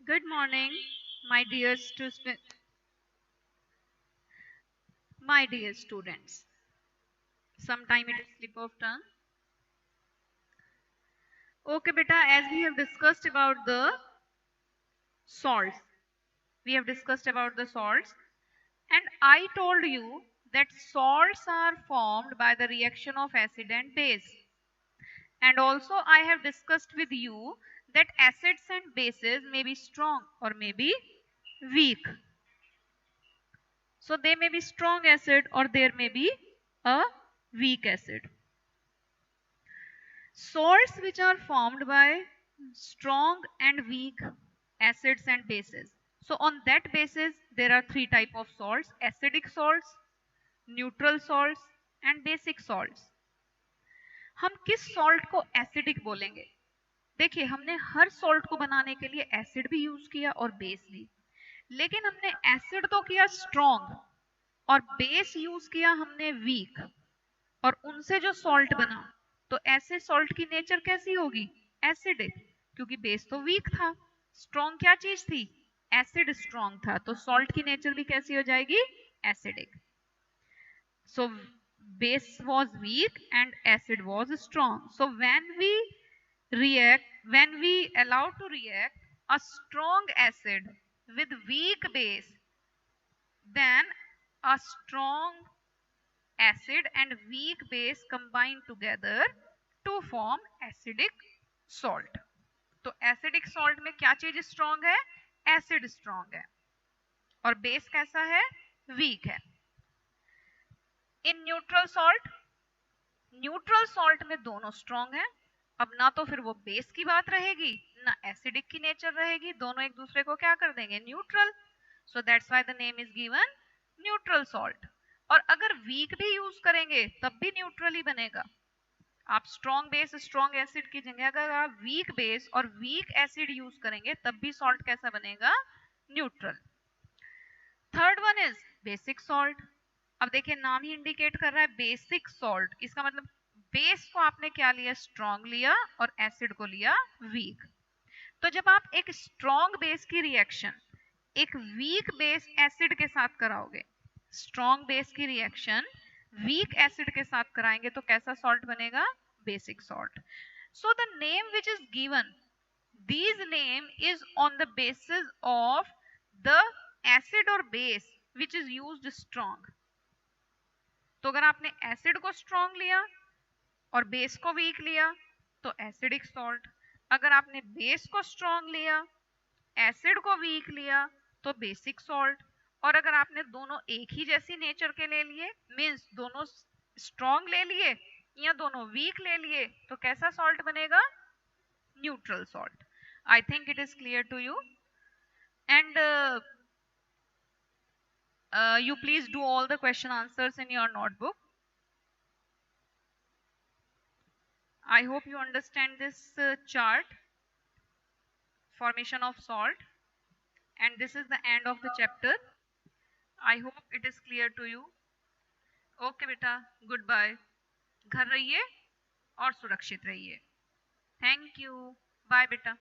Good morning, my dear students. Sometime it is slip of tongue. Okay, beta. As we have discussed about the salts, and I told you that salts are formed by the reaction of acid and base. And also, I have discussed with you that acids and bases may be strong or may be weak. So they may be strong acid or there may be a weak acid. Salts which are formed by strong and weak acids and bases. So on that basis there are three type of salts: acidic salts, neutral salts and basic salts. हम किस salt को acidic बोलेंगे? देखिए, हमने हर salt को बनाने के लिए एसिड भी यूज किया और बेस भी, लेकिन हमने एसिड तो किया स्ट्रॉन्ग और बेस यूज किया हमने वीक, और उनसे जो सॉल्ट बना, तो ऐसे सॉल्ट की नेचर कैसी होगी? एसिडिक, क्योंकि बेस तो वीक था। स्ट्रॉन्ग क्या चीज थी? एसिड स्ट्रॉन्ग था, तो सॉल्ट की नेचर भी कैसी हो जाएगी? Acidic. So base was weak and acid was strong. So when we allow to react a strong acid with weak base, then a strong acid and weak base combine together to form acidic salt. तो acidic salt में क्या चीज strong है? Acid strong है और base कैसा है? Weak है. In neutral salt में दोनों strong है. अब ना तो फिर वो बेस की बात रहेगी ना एसिडिक की नेचर रहेगी, दोनों एक दूसरे को क्या कर देंगे? Neutral. So that's why the name is given neutral salt. और अगर वीक भी यूज करेंगे तब भी न्यूट्रल ही बनेगा. आप स्ट्रॉन्ग बेस स्ट्रॉन्ग एसिड की जगह अगर आप वीक बेस और वीक एसिड यूज करेंगे तब भी सॉल्ट कैसा बनेगा? Neutral. Third one is basic salt. अब देखिए, नाम ही इंडिकेट कर रहा है बेसिक सॉल्ट. इसका मतलब बेस को आपने क्या लिया? स्ट्रॉन्ग लिया और एसिड को लिया वीक. तो जब आप एक स्ट्रॉन्ग बेस की रिएक्शन एक वीक बेस एसिड के साथ कराओगे, स्ट्रॉन्ग बेस की रिएक्शन वीक एसिड के साथ कराएंगे तो कैसा सॉल्ट बनेगा? Basic salt. So the name which is given, these name is on the basis of the acid or base which is used strong. तो अगर आपने एसिड को स्ट्रॉन्ग लिया और बेस को वीक लिया तो एसिडिक सॉल्ट. अगर आपने बेस को स्ट्रॉन्ग लिया, एसिड को वीक लिया तो बेसिक सॉल्ट. और अगर आपने दोनों एक ही जैसी नेचर के ले लिए, मींस दोनों स्ट्रॉन्ग ले लिए या दोनों वीक ले लिए, तो कैसा सॉल्ट बनेगा? Neutral salt. I think it is clear to you. And you please do all the question answers in your notebook. I hope you understand this chart, formation of salt, and this is the end of the chapter. I hope it is clear to you. Okay beta, goodbye. घर रहिए और सुरक्षित रहिए. Thank you. Bye beta.